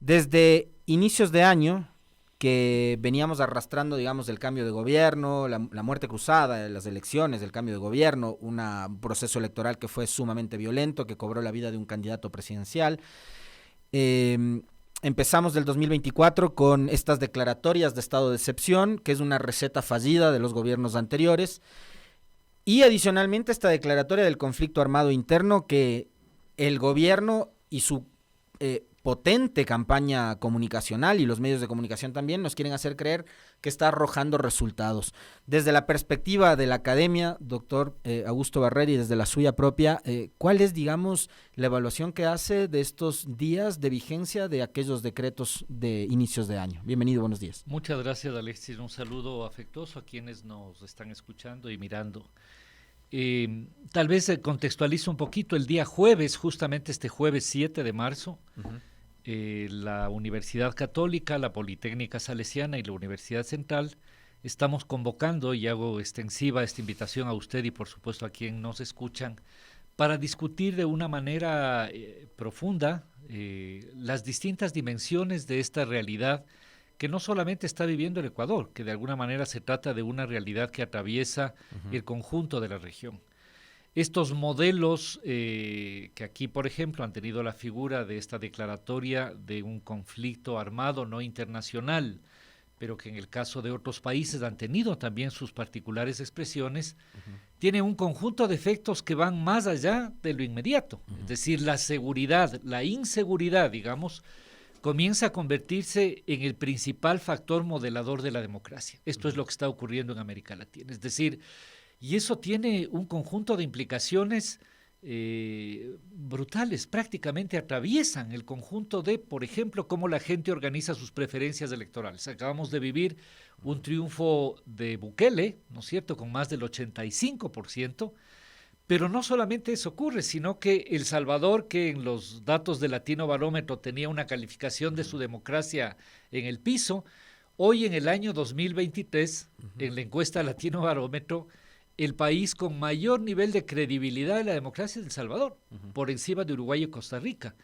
Desde inicios de año que veníamos arrastrando, digamos, el cambio de gobierno, la muerte cruzada de las elecciones, el cambio de gobierno, un proceso electoral que fue sumamente violento, que cobró la vida de un candidato presidencial. Empezamos del 2024 con estas declaratorias de estado de excepción, que es una receta fallida de los gobiernos anteriores, y adicionalmente esta declaratoria del conflicto armado interno que el gobierno y su potente campaña comunicacional y los medios de comunicación también nos quieren hacer creer que está arrojando resultados. Desde la perspectiva de la academia, doctor Augusto Barreri, desde la suya propia, ¿cuál es, digamos, la evaluación que hace de estos días de vigencia de aquellos decretos de inicios de año? Bienvenido, buenos días. Muchas gracias, Alexis. Un saludo afectuoso a quienes nos están escuchando y mirando. Tal vez contextualizo un poquito. El día jueves, justamente este jueves 7 de marzo, la Universidad Católica, la Politécnica Salesiana y la Universidad Central estamos convocando, y hago extensiva esta invitación a usted y por supuesto a quien nos escuchan, para discutir de una manera profunda las distintas dimensiones de esta realidad que no solamente está viviendo el Ecuador, que de alguna manera se trata de una realidad que atraviesa el conjunto de la región. Estos modelos que aquí, por ejemplo, han tenido la figura de esta declaratoria de un conflicto armado no internacional, pero que en el caso de otros países han tenido también sus particulares expresiones, tiene un conjunto de efectos que van más allá de lo inmediato. Es decir, la seguridad, la inseguridad, digamos, comienza a convertirse en el principal factor modelador de la democracia. Esto es lo que está ocurriendo en América Latina. Es decir, y eso tiene un conjunto de implicaciones brutales, prácticamente atraviesan el conjunto de, por ejemplo, cómo la gente organiza sus preferencias electorales. Acabamos de vivir un triunfo de Bukele, ¿no es cierto?, con más del 85%, pero no solamente eso ocurre, sino que El Salvador, que en los datos de Latino Barómetro tenía una calificación de su democracia en el piso, hoy en el año 2023, en la encuesta Latino Barómetro, el país con mayor nivel de credibilidad de la democracia es El Salvador, por encima de Uruguay y Costa Rica.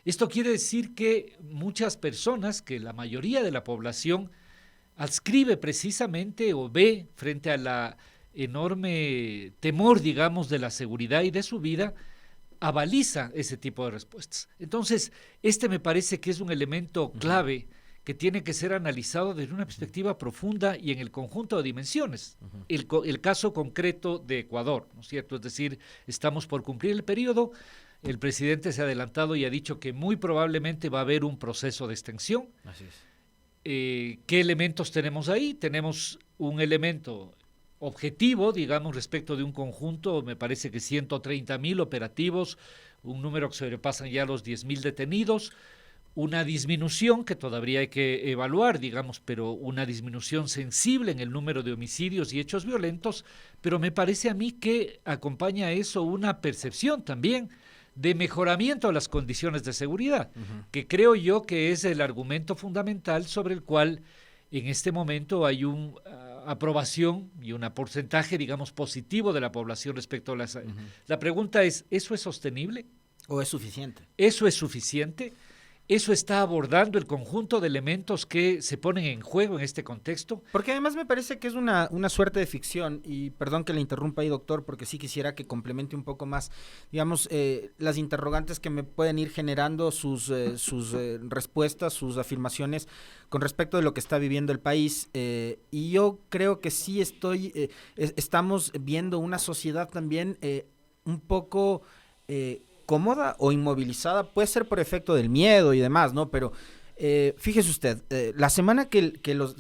Esto quiere decir que muchas personas, que la mayoría de la población, adscribe precisamente o ve frente a la enorme temor, digamos, de la seguridad y de su vida, avaliza ese tipo de respuestas. Entonces, me parece que es un elemento clave que tiene que ser analizado desde una perspectiva profunda y en el conjunto de dimensiones. El caso concreto de Ecuador, ¿no es cierto? Es decir, estamos por cumplir el periodo, el presidente se ha adelantado y ha dicho que muy probablemente va a haber un proceso de extensión. Así es. ¿Qué elementos tenemos ahí? Tenemos un elemento objetivo, digamos, respecto de un conjunto, me parece que 130,000 operativos, un número que sobrepasan ya los 10,000 detenidos, una disminución que todavía hay que evaluar, digamos, pero una disminución sensible en el número de homicidios y hechos violentos, pero me parece a mí que acompaña a eso una percepción también de mejoramiento de las condiciones de seguridad, que creo yo que es el argumento fundamental sobre el cual en este momento hay una aprobación y un porcentaje, digamos, positivo de la población respecto a la... La pregunta es, ¿eso es sostenible? ¿O es suficiente? ¿Eso es suficiente? ¿Eso está abordando el conjunto de elementos que se ponen en juego en este contexto? Porque además me parece que es una suerte de ficción, y perdón que le interrumpa ahí, doctor, porque sí quisiera que complemente un poco más, digamos, las interrogantes que me pueden ir generando sus respuestas, sus afirmaciones con respecto de lo que está viviendo el país, y yo creo que sí estamos viendo una sociedad también un poco... cómoda o inmovilizada, puede ser por efecto del miedo y demás, ¿no? Pero fíjese usted, la semana que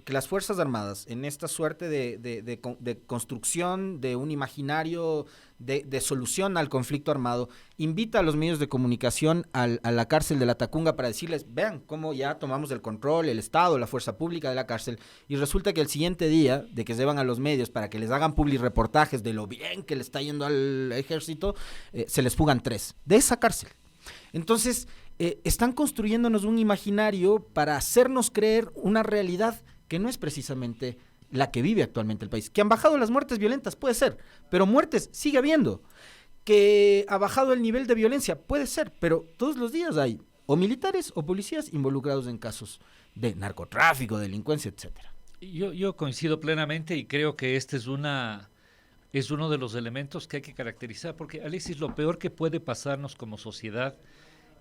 las Fuerzas Armadas, en esta suerte de construcción de un imaginario de solución al conflicto armado, invita a los medios de comunicación a la cárcel de la Tacunga para decirles, vean cómo ya tomamos el control, el Estado, la fuerza pública de la cárcel, y resulta que el siguiente día de que se llevan a los medios para que les hagan publireportajes de lo bien que le está yendo al ejército, se les fugan 3 de esa cárcel. Entonces, están construyéndonos un imaginario para hacernos creer una realidad que no es precisamente la que vive actualmente el país. Que han bajado las muertes violentas, puede ser, pero muertes sigue habiendo. Que ha bajado el nivel de violencia, puede ser, pero todos los días hay o militares o policías involucrados en casos de narcotráfico, delincuencia, etcétera. Yo coincido plenamente y creo que este es uno de los elementos que hay que caracterizar, porque Alexis, lo peor que puede pasarnos como sociedad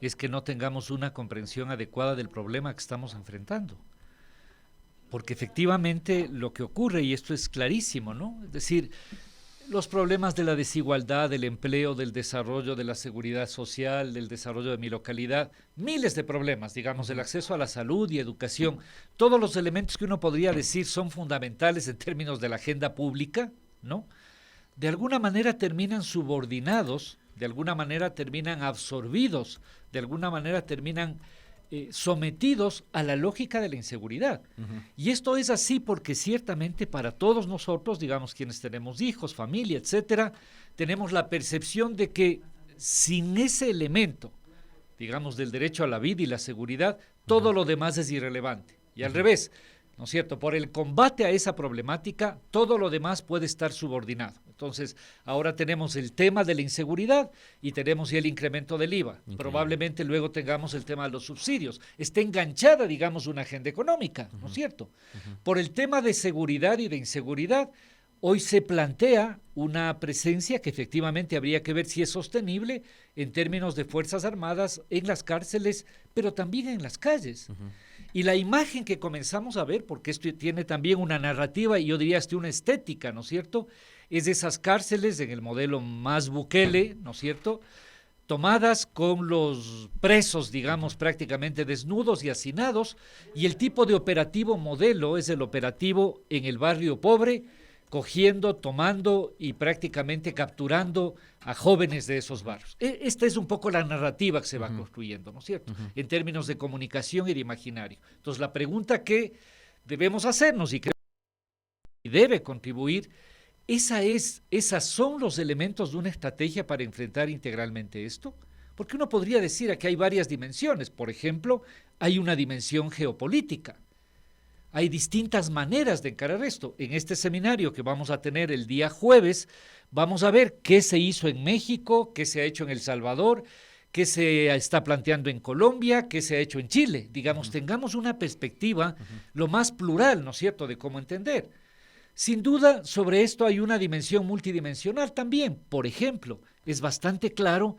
es que no tengamos una comprensión adecuada del problema que estamos enfrentando. Porque efectivamente lo que ocurre, y esto es clarísimo, ¿no? Es decir, los problemas de la desigualdad, del empleo, del desarrollo de la seguridad social, del desarrollo de mi localidad, miles de problemas, digamos, el acceso a la salud y educación, todos los elementos que uno podría decir son fundamentales en términos de la agenda pública, ¿no? De alguna manera terminan subordinados, de alguna manera terminan absorbidos, de alguna manera terminan sometidos a la lógica de la inseguridad. Y esto es así porque ciertamente para todos nosotros, digamos quienes tenemos hijos, familia, etcétera, tenemos la percepción de que sin ese elemento, digamos, del derecho a la vida y la seguridad, todo lo demás es irrelevante. Y al revés, ¿no es cierto? Por el combate a esa problemática, todo lo demás puede estar subordinado. Entonces, ahora tenemos el tema de la inseguridad y tenemos ya el incremento del IVA. Increíble. Probablemente luego tengamos el tema de los subsidios. Está enganchada, digamos, una agenda económica, ¿no es cierto? Por el tema de seguridad y de inseguridad, hoy se plantea una presencia que efectivamente habría que ver si es sostenible en términos de Fuerzas Armadas en las cárceles, pero también en las calles. Y la imagen que comenzamos a ver, porque esto tiene también una narrativa y yo diría hasta una estética, ¿no es cierto?, es de esas cárceles en el modelo más Bukele, ¿no es cierto?, tomadas con los presos, digamos, prácticamente desnudos y hacinados, y el tipo de operativo modelo es el operativo en el barrio pobre, cogiendo, tomando y prácticamente capturando a jóvenes de esos barrios. Esta es un poco la narrativa que se va construyendo, ¿no es cierto?, en términos de comunicación y de imaginario. Entonces, la pregunta que debemos hacernos y creo que debe contribuir, esos son los elementos de una estrategia para enfrentar integralmente esto. Porque uno podría decir aquí hay varias dimensiones. Por ejemplo, hay una dimensión geopolítica. Hay distintas maneras de encarar esto. En este seminario que vamos a tener el día jueves, vamos a ver qué se hizo en México, qué se ha hecho en El Salvador, qué se está planteando en Colombia, qué se ha hecho en Chile. Digamos, tengamos una perspectiva lo más plural, ¿no es cierto?, de cómo entender. Sin duda, sobre esto hay una dimensión multidimensional también. Por ejemplo, es bastante claro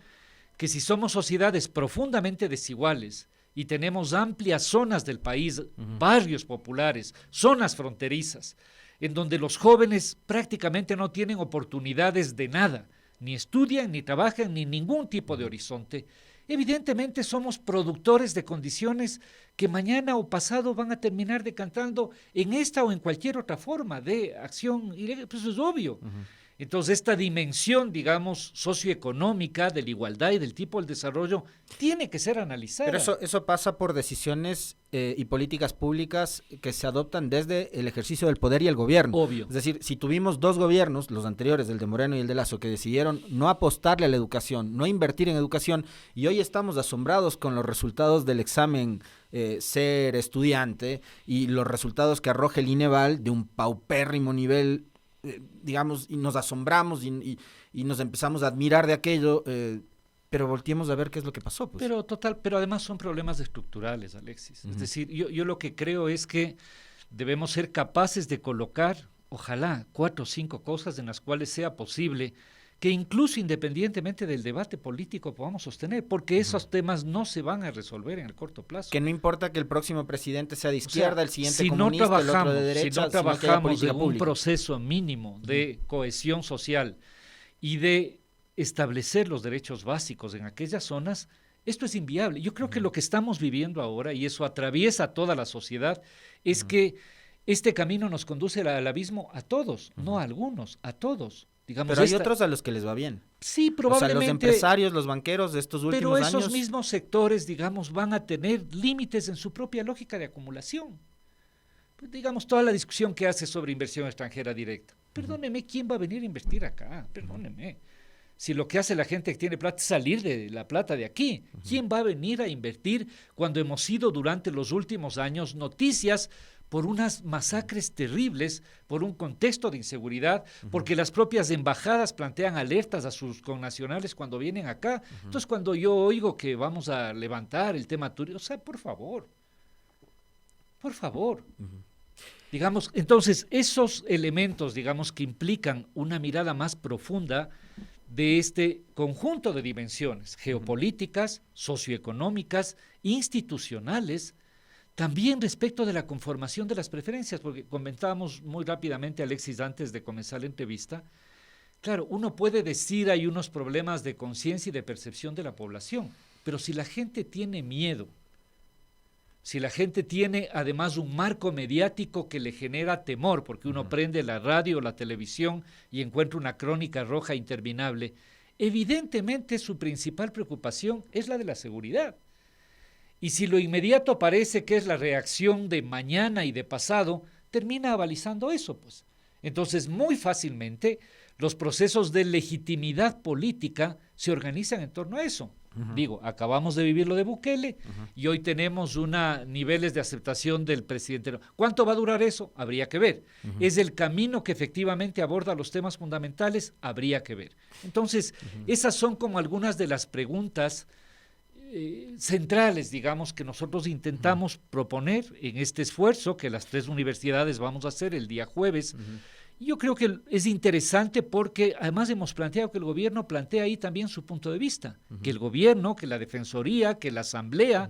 que si somos sociedades profundamente desiguales y tenemos amplias zonas del país, barrios populares, zonas fronterizas, en donde los jóvenes prácticamente no tienen oportunidades de nada, ni estudian, ni trabajan, ni ningún tipo de horizonte, evidentemente somos productores de condiciones que mañana o pasado van a terminar decantando en esta o en cualquier otra forma de acción ilegal, pues eso es obvio. Entonces, esta dimensión, digamos, socioeconómica de la igualdad y del tipo del desarrollo tiene que ser analizada. Pero eso pasa por decisiones y políticas públicas que se adoptan desde el ejercicio del poder y el gobierno. Obvio. Es decir, si tuvimos dos gobiernos, los anteriores, el de Moreno y el de Lasso, que decidieron no apostarle a la educación, no invertir en educación, y hoy estamos asombrados con los resultados del examen ser estudiante y los resultados que arroja el INEVAL de un paupérrimo nivel, digamos, y nos asombramos y nos empezamos a admirar de aquello, pero volteemos a ver qué es lo que pasó. Pues. Pero además son problemas estructurales, Alexis. Es decir, yo lo que creo es que debemos ser capaces de colocar, ojalá, 4 o 5 cosas en las cuales sea posible que incluso independientemente del debate político podamos sostener, porque esos temas no se van a resolver en el corto plazo. Que no importa que el próximo presidente sea de izquierda, el siguiente comunista, el otro de derecha, si no trabajamos en un proceso mínimo de cohesión social y de establecer los derechos básicos en aquellas zonas, esto es inviable. Yo creo que lo que estamos viviendo ahora, y eso atraviesa toda la sociedad, es que este camino nos conduce al abismo a todos, no a algunos, a todos. Digamos, pero hay otros a los que les va bien. Sí, probablemente. O sea, los empresarios, los banqueros de estos últimos años. Pero esos mismos sectores, digamos, van a tener límites en su propia lógica de acumulación. Pues, digamos, toda la discusión que hace sobre inversión extranjera directa. Perdóneme, ¿quién va a venir a invertir acá? Perdóneme. Si lo que hace la gente que tiene plata es salir de la plata de aquí. ¿Quién va a venir a invertir cuando hemos sido durante los últimos años noticias por unas masacres terribles, por un contexto de inseguridad, porque las propias embajadas plantean alertas a sus connacionales cuando vienen acá? Entonces, cuando yo oigo que vamos a levantar el tema turístico, o sea, por favor, digamos, entonces, esos elementos, digamos, que implican una mirada más profunda de este conjunto de dimensiones geopolíticas, socioeconómicas, institucionales, también respecto de la conformación de las preferencias, porque comentábamos muy rápidamente, Alexis, antes de comenzar la entrevista, claro, uno puede decir hay unos problemas de conciencia y de percepción de la población, pero si la gente tiene miedo, si la gente tiene además un marco mediático que le genera temor, porque uno prende la radio o la televisión y encuentra una crónica roja interminable, evidentemente su principal preocupación es la de la seguridad. Y si lo inmediato parece que es la reacción de mañana y de pasado, termina avalizando eso, pues. Entonces, muy fácilmente, los procesos de legitimidad política se organizan en torno a eso. Digo, acabamos de vivir lo de Bukele y hoy tenemos niveles de aceptación del presidente. ¿Cuánto va a durar eso? Habría que ver. ¿Es el camino que efectivamente aborda los temas fundamentales? Habría que ver. Entonces, esas son como algunas de las preguntas centrales, digamos, que nosotros intentamos proponer en este esfuerzo que las 3 universidades vamos a hacer el día jueves. Yo creo que es interesante porque además hemos planteado que el gobierno plantea ahí también su punto de vista, que el gobierno, que la Defensoría, que la Asamblea,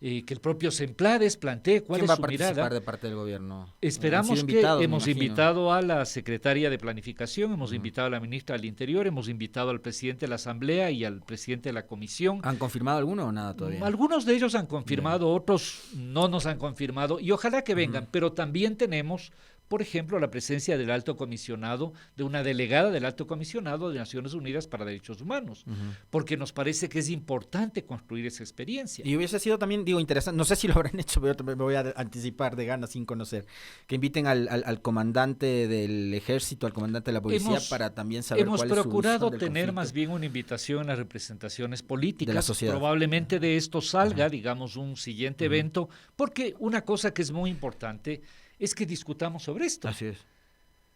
que el propio Semplades plantee cuál es su mirada. ¿Quién va a participar de parte del gobierno? Esperamos que hemos invitado a la Secretaria de Planificación, hemos invitado a la Ministra del Interior, hemos invitado al Presidente de la Asamblea y al Presidente de la Comisión. ¿Han confirmado alguno o nada todavía? Algunos de ellos han confirmado, otros no nos han confirmado y ojalá que vengan, pero también tenemos, por ejemplo, la presencia del alto comisionado, de una delegada del alto comisionado de Naciones Unidas para Derechos Humanos, porque nos parece que es importante construir esa experiencia. Y hubiese sido también, digo, interesante, no sé si lo habrán hecho, pero me voy a anticipar de ganas sin conocer, que inviten al comandante del ejército, al comandante de la policía, para también saber cuál es su visión del conflicto. Hemos procurado tener más bien una invitación a las representaciones políticas. De la sociedad. Probablemente de esto salga, digamos, un siguiente evento, porque una cosa que es muy importante es que discutamos sobre esto. Así es.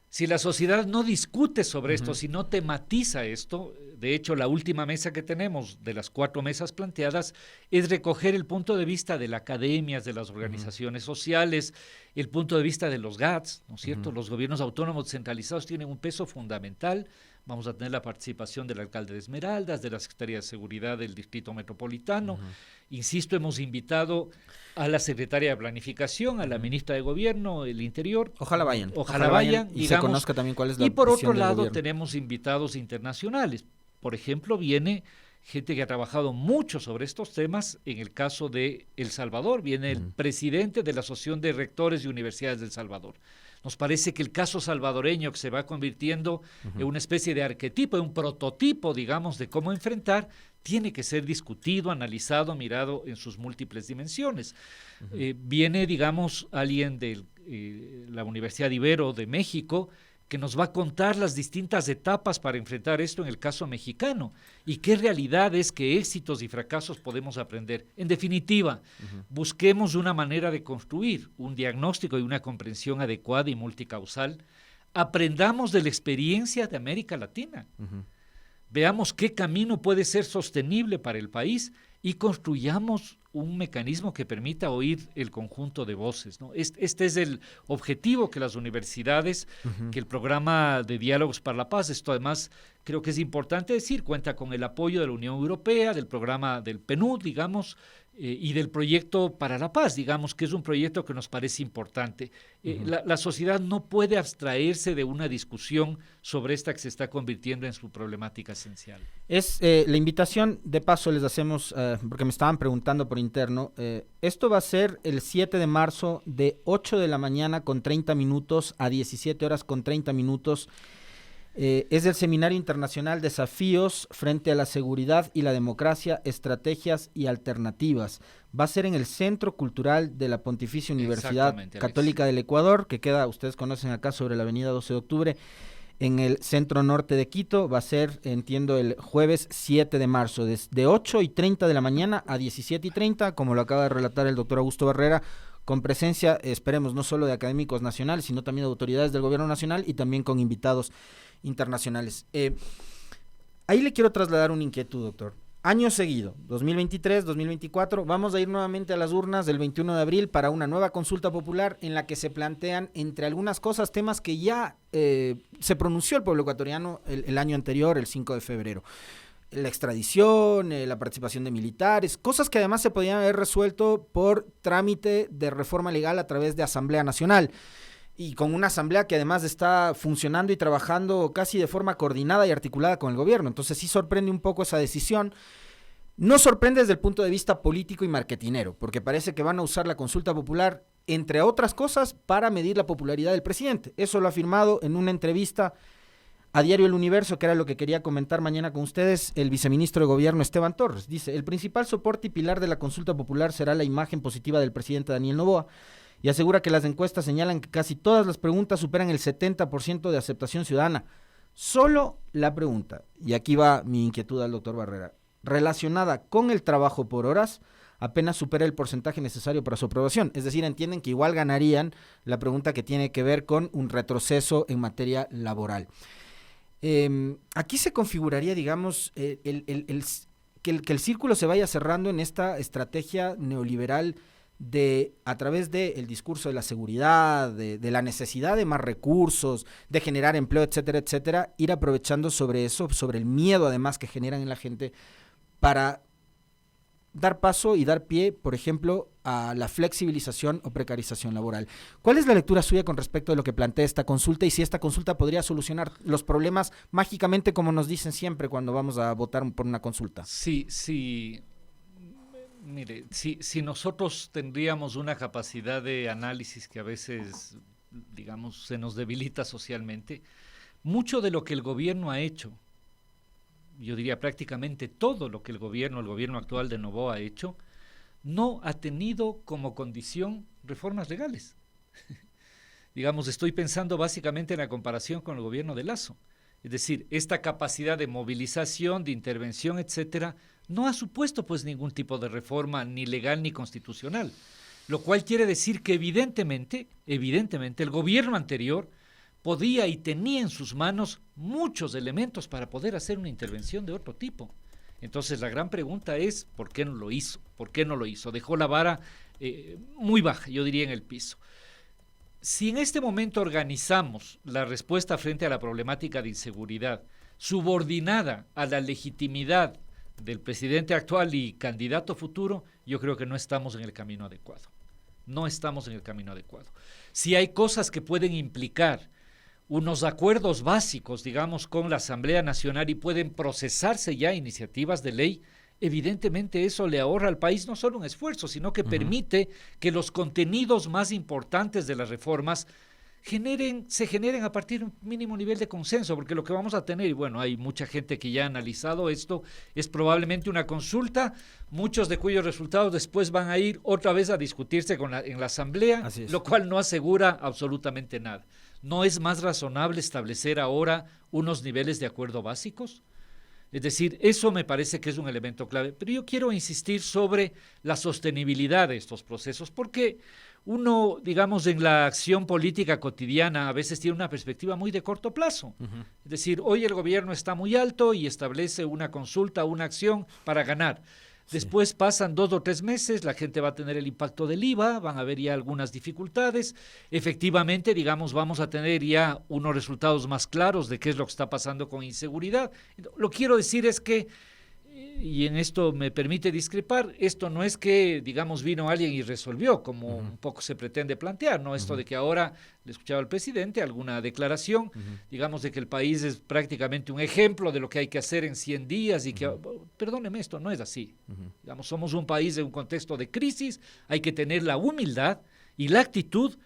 Si la sociedad no discute sobre esto, si no tematiza esto, de hecho la última mesa que tenemos de las 4 mesas planteadas es recoger el punto de vista de las academias, de las organizaciones sociales, el punto de vista de los GATS, ¿no es cierto? Los gobiernos autónomos descentralizados tienen un peso fundamental. Vamos a tener la participación del alcalde de Esmeraldas, de la Secretaría de Seguridad del Distrito Metropolitano. Insisto, hemos invitado a la Secretaria de Planificación, a la Ministra de Gobierno, el Interior. Ojalá vayan. Ojalá vayan. Y se conozca también cuál es la visión del gobierno. Y por otro lado gobierno. tenemos invitados internacionales. Por ejemplo, viene gente que ha trabajado mucho sobre estos temas. En el caso de El Salvador, viene el presidente de la Asociación de Rectores de Universidades de El Salvador. Nos parece que el caso salvadoreño, que se va convirtiendo en una especie de arquetipo, en un prototipo, digamos, de cómo enfrentar, tiene que ser discutido, analizado, mirado en sus múltiples dimensiones. Viene, digamos, alguien de la Universidad Ibero de México, que nos va a contar las distintas etapas para enfrentar esto en el caso mexicano y qué realidades, qué éxitos y fracasos podemos aprender. En definitiva, busquemos una manera de construir un diagnóstico y una comprensión adecuada y multicausal. Aprendamos de la experiencia de América Latina. Veamos qué camino puede ser sostenible para el país y construyamos un mecanismo que permita oír el conjunto de voces, ¿no? Este es el objetivo que las universidades, que el programa de Diálogos para la Paz, esto además creo que es importante decir, cuenta con el apoyo de la Unión Europea, del programa del PNUD, digamos, y del proyecto para la paz, digamos, que es un proyecto que nos parece importante. La sociedad no puede abstraerse de una discusión sobre esta que se está convirtiendo en su problemática esencial. Es la invitación, de paso les hacemos, porque me estaban preguntando por interno, esto va a ser el 7 de marzo de 8 de la mañana con 30 minutos a 17 horas con 30 minutos. Es el Seminario Internacional Desafíos frente a la Seguridad y la Democracia, Estrategias y Alternativas. Va a ser en el Centro Cultural de la Pontificia Universidad Católica del Ecuador, que queda, ustedes conocen acá sobre la avenida 12 de octubre. en el centro norte de Quito. Va a ser, entiendo, el jueves 7 de marzo, de 8:30 de la mañana a 17:30, como lo acaba de relatar el doctor Augusto Barrera, con presencia, esperemos, no solo de académicos nacionales, sino también de autoridades del gobierno nacional y también con invitados internacionales. Ahí le quiero trasladar una inquietud, doctor. Año seguido, 2023, 2024, vamos a ir nuevamente a las urnas del 21 de abril para una nueva consulta popular en la que se plantean, entre algunas cosas, temas que ya se pronunció el pueblo ecuatoriano el año anterior, el 5 de febrero. La extradición, la participación de militares, cosas que además se podían haber resuelto por trámite de reforma legal a través de Asamblea Nacional. Y con una asamblea que además está funcionando y trabajando casi de forma coordinada y articulada con el gobierno. Entonces sí sorprende un poco esa decisión. No sorprende desde el punto de vista político y marketinero, porque parece que van a usar la consulta popular, entre otras cosas, para medir la popularidad del presidente. Eso lo ha afirmado en una entrevista a Diario El Universo, que era lo que quería comentar mañana con ustedes, el viceministro de Gobierno Esteban Torres. Dice: el principal soporte y pilar de la consulta popular será la imagen positiva del presidente Daniel Noboa, y asegura que las encuestas señalan que casi todas las preguntas superan el 70% de aceptación ciudadana. Solo la pregunta, y aquí va mi inquietud al doctor Barrera, relacionada con el trabajo por horas, apenas supera el porcentaje necesario para su aprobación. Es decir, entienden que igual ganarían la pregunta que tiene que ver con un retroceso en materia laboral. Aquí se configuraría, digamos, que el círculo se vaya cerrando en esta estrategia neoliberal de, a través del discurso de la seguridad, de la necesidad de más recursos, de generar empleo, etcétera, etcétera, ir aprovechando sobre eso, sobre el miedo además que generan en la gente, para dar paso y dar pie, por ejemplo, a la flexibilización o precarización laboral. ¿Cuál es la lectura suya con respecto de lo que plantea esta consulta y si esta consulta podría solucionar los problemas mágicamente, como nos dicen siempre cuando vamos a votar por una consulta? Sí. Mire, si nosotros tendríamos una capacidad de análisis que a veces, digamos, se nos debilita socialmente, mucho de lo que el gobierno ha hecho, yo diría prácticamente todo lo que el gobierno actual de Noboa ha hecho, no ha tenido como condición reformas legales. Digamos, estoy pensando básicamente en la comparación con el gobierno de Lasso. Es decir, esta capacidad de movilización, de intervención, etcétera, no ha supuesto pues ningún tipo de reforma ni legal ni constitucional, lo cual quiere decir que evidentemente el gobierno anterior podía y tenía en sus manos muchos elementos para poder hacer una intervención de otro tipo. Entonces la gran pregunta es, ¿por qué no lo hizo? ¿Por qué no lo hizo? Dejó la vara muy baja, yo diría, en el piso. Si en este momento organizamos la respuesta frente a la problemática de inseguridad, subordinada a la legitimidad del presidente actual y candidato futuro, yo creo que no estamos en el camino adecuado. No estamos en el camino adecuado. Si hay cosas que pueden implicar unos acuerdos básicos, digamos, con la Asamblea Nacional y pueden procesarse ya iniciativas de ley, evidentemente eso le ahorra al país no solo un esfuerzo, sino que permite que los contenidos más importantes de las reformas se generen a partir de un mínimo nivel de consenso, porque lo que vamos a tener, y bueno, hay mucha gente que ya ha analizado esto, es probablemente una consulta, muchos de cuyos resultados después van a ir otra vez a discutirse en la Asamblea, lo cual no asegura absolutamente nada. ¿No es más razonable establecer ahora unos niveles de acuerdo básicos? Es decir, eso me parece que es un elemento clave. Pero yo quiero insistir sobre la sostenibilidad de estos procesos, porque uno, digamos, en la acción política cotidiana a veces tiene una perspectiva muy de corto plazo. Es decir, hoy el gobierno está muy alto y establece una consulta, una acción para ganar. Después pasan 2 o 3 meses, la gente va a tener el impacto del IVA, van a haber ya algunas dificultades. Efectivamente, digamos, vamos a tener ya unos resultados más claros de qué es lo que está pasando con inseguridad. Lo que quiero decir es que, y en esto me permite discrepar, esto no es que, digamos, vino alguien y resolvió, como un poco se pretende plantear, ¿no? Esto de que ahora, le escuchaba al presidente, alguna declaración, digamos, de que el país es prácticamente un ejemplo de lo que hay que hacer en 100 días y que, perdóneme, esto no es así. Digamos, somos un país en un contexto de crisis, hay que tener la humildad y la actitud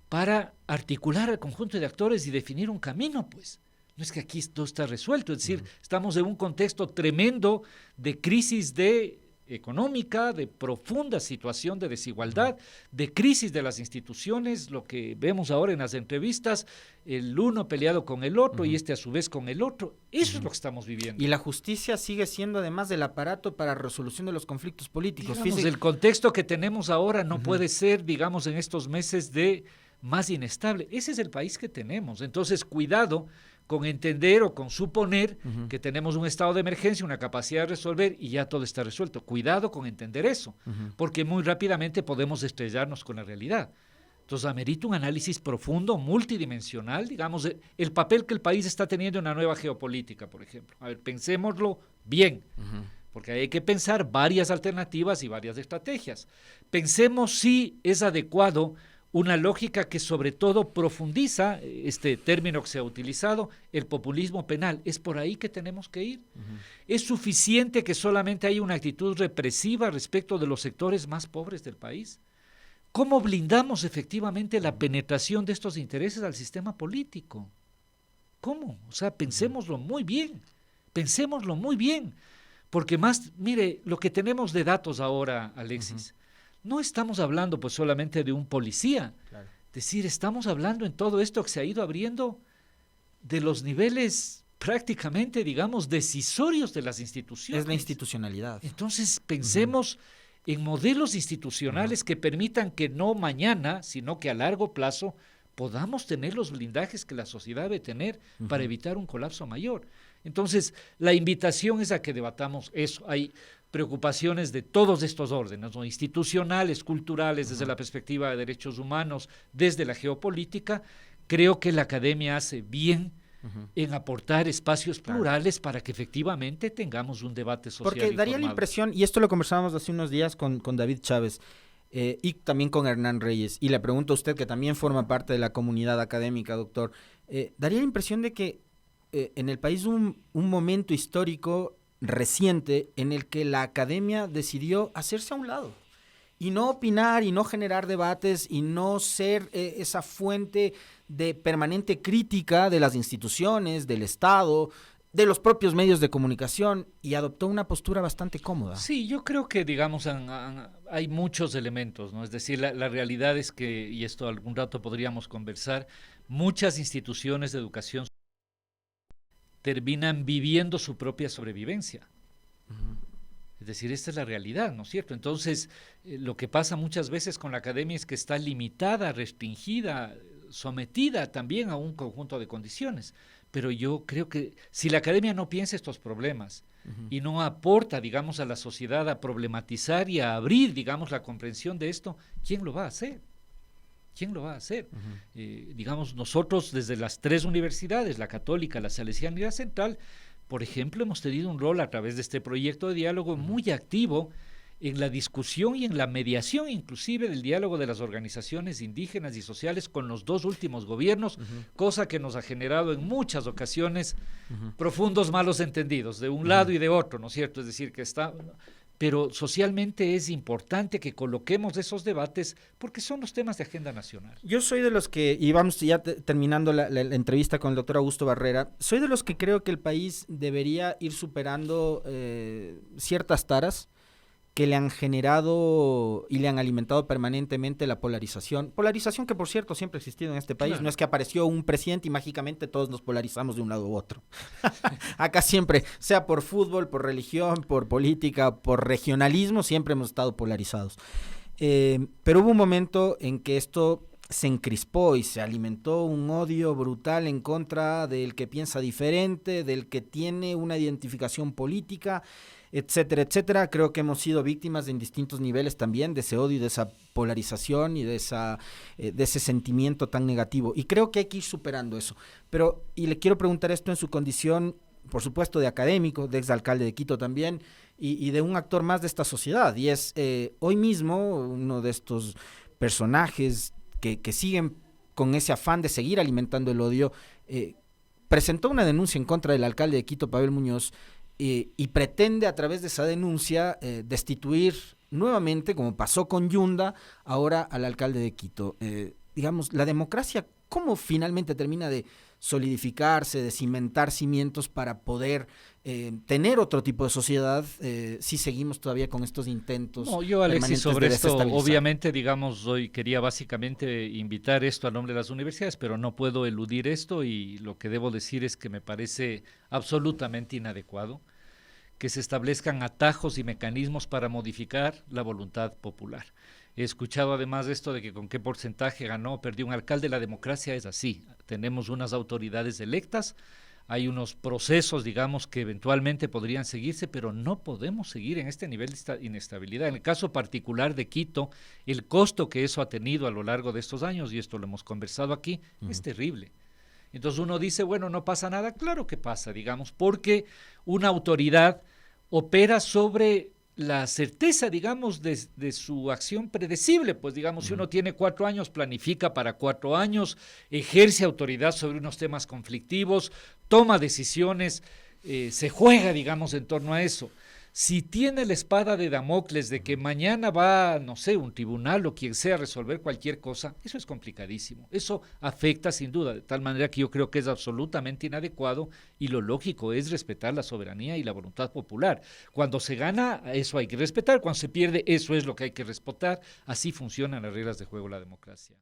para articular al conjunto de actores y definir un camino, pues. No es que aquí todo está resuelto, es decir, estamos en un contexto tremendo de crisis de económica, de profunda situación de desigualdad, de crisis de las instituciones, lo que vemos ahora en las entrevistas, el uno peleado con el otro y a su vez con el otro. Eso es lo que estamos viviendo. Y la justicia sigue siendo además del aparato para resolución de los conflictos políticos. Digamos, el contexto que tenemos ahora no puede ser, digamos, en estos meses de más inestable. Ese es el país que tenemos. Entonces, cuidado con entender o con suponer que tenemos un estado de emergencia, una capacidad de resolver y ya todo está resuelto. Cuidado con entender eso, porque muy rápidamente podemos estrellarnos con la realidad. Entonces, amerita un análisis profundo, multidimensional, digamos, el papel que el país está teniendo en la nueva geopolítica, por ejemplo. A ver, pensémoslo bien, porque hay que pensar varias alternativas y varias estrategias. Pensemos si es adecuado una lógica que sobre todo profundiza, este término que se ha utilizado, el populismo penal. Es por ahí que tenemos que ir. ¿Es suficiente que solamente haya una actitud represiva respecto de los sectores más pobres del país? ¿Cómo blindamos efectivamente la penetración de estos intereses al sistema político? ¿Cómo? O sea, pensémoslo muy bien, porque más, mire, lo que tenemos de datos ahora, Alexis, no estamos hablando pues solamente de un policía, claro. Es decir, estamos hablando en todo esto que se ha ido abriendo de los niveles prácticamente, digamos, decisorios de las instituciones. Es la institucionalidad. Entonces, pensemos en modelos institucionales que permitan que no mañana, sino que a largo plazo podamos tener los blindajes que la sociedad debe tener para evitar un colapso mayor. Entonces, la invitación es a que debatamos eso. Hay preocupaciones de todos estos órdenes, ¿no? Institucionales, culturales, desde la perspectiva de derechos humanos, desde la geopolítica. Creo que la academia hace bien en aportar espacios plurales para que efectivamente tengamos un debate social. Porque daría la impresión, y esto lo conversábamos hace unos días con David Chávez y también con Hernán Reyes, y le pregunto a usted que también forma parte de la comunidad académica, doctor, daría la impresión de que en el país un momento histórico reciente en el que la academia decidió hacerse a un lado y no opinar y no generar debates y no ser esa fuente de permanente crítica de las instituciones, del Estado, de los propios medios de comunicación, y adoptó una postura bastante cómoda. Sí, yo creo que, digamos, hay muchos elementos, ¿no? Es decir, la realidad es que, y esto algún rato podríamos conversar, muchas instituciones de educación terminan viviendo su propia sobrevivencia. Es decir, esta es la realidad, ¿no es cierto? Entonces, lo que pasa muchas veces con la academia es que está limitada, restringida, sometida también a un conjunto de condiciones. Pero yo creo que si la academia no piensa estos problemas y no aporta, digamos, a la sociedad a problematizar y a abrir, digamos, la comprensión de esto, ¿quién lo va a hacer? ¿Quién lo va a hacer? Digamos, nosotros desde las 3 universidades, la Católica, la Salesiana y la Central, por ejemplo, hemos tenido un rol a través de este proyecto de diálogo muy activo en la discusión y en la mediación inclusive del diálogo de las organizaciones indígenas y sociales con los 2 últimos gobiernos, cosa que nos ha generado en muchas ocasiones profundos malos entendidos, de un lado y de otro, ¿no es cierto? Es decir, que está... Pero socialmente es importante que coloquemos esos debates porque son los temas de agenda nacional. Yo soy de los que, y vamos ya terminando la entrevista con el doctor Augusto Barrera, soy de los que creo que el país debería ir superando ciertas taras que le han generado y le han alimentado permanentemente la polarización. Polarización que, por cierto, siempre ha existido en este país. Claro. No es que apareció un presidente y mágicamente todos nos polarizamos de un lado u otro. Acá siempre, sea por fútbol, por religión, por política, por regionalismo, siempre hemos estado polarizados. Pero hubo un momento en que esto se encrispó y se alimentó un odio brutal en contra del que piensa diferente, del que tiene una identificación política, etcétera, etcétera. Creo que hemos sido víctimas en distintos niveles también de ese odio y de esa polarización y de ese sentimiento tan negativo. Y creo que hay que ir superando eso. Pero, y le quiero preguntar esto en su condición, por supuesto, de académico, de exalcalde de Quito también, y de un actor más de esta sociedad. Y es hoy mismo uno de estos personajes que siguen con ese afán de seguir alimentando el odio, presentó una denuncia en contra del alcalde de Quito, Pavel Muñoz, y pretende a través de esa denuncia destituir nuevamente, como pasó con Yunda, ahora al alcalde de Quito. Digamos, la democracia, ¿cómo finalmente termina de solidificarse, de cimentar cimientos para poder tener otro tipo de sociedad si seguimos todavía con estos intentos. No, yo, Alexis, sobre de esto, obviamente, digamos, hoy quería básicamente invitar esto a nombre de las universidades, pero no puedo eludir esto y lo que debo decir es que me parece absolutamente inadecuado que se establezcan atajos y mecanismos para modificar la voluntad popular. He escuchado además esto de que con qué porcentaje ganó o perdió un alcalde. La democracia es así. Tenemos unas autoridades electas, hay unos procesos, digamos, que eventualmente podrían seguirse, pero no podemos seguir en este nivel de inestabilidad. En el caso particular de Quito, el costo que eso ha tenido a lo largo de estos años, y esto lo hemos conversado aquí, es terrible. Entonces uno dice, bueno, no pasa nada. Claro que pasa, digamos, porque una autoridad opera sobre la certeza, digamos, de su acción predecible. Pues, digamos, si uno tiene 4 años, planifica para 4 años, ejerce autoridad sobre unos temas conflictivos, toma decisiones, se juega, digamos, en torno a eso. Si tiene la espada de Damocles de que mañana va, no sé, un tribunal o quien sea a resolver cualquier cosa, eso es complicadísimo. Eso afecta sin duda, de tal manera que yo creo que es absolutamente inadecuado y lo lógico es respetar la soberanía y la voluntad popular. Cuando se gana, eso hay que respetar. Cuando se pierde, eso es lo que hay que respetar. Así funcionan las reglas de juego de la democracia.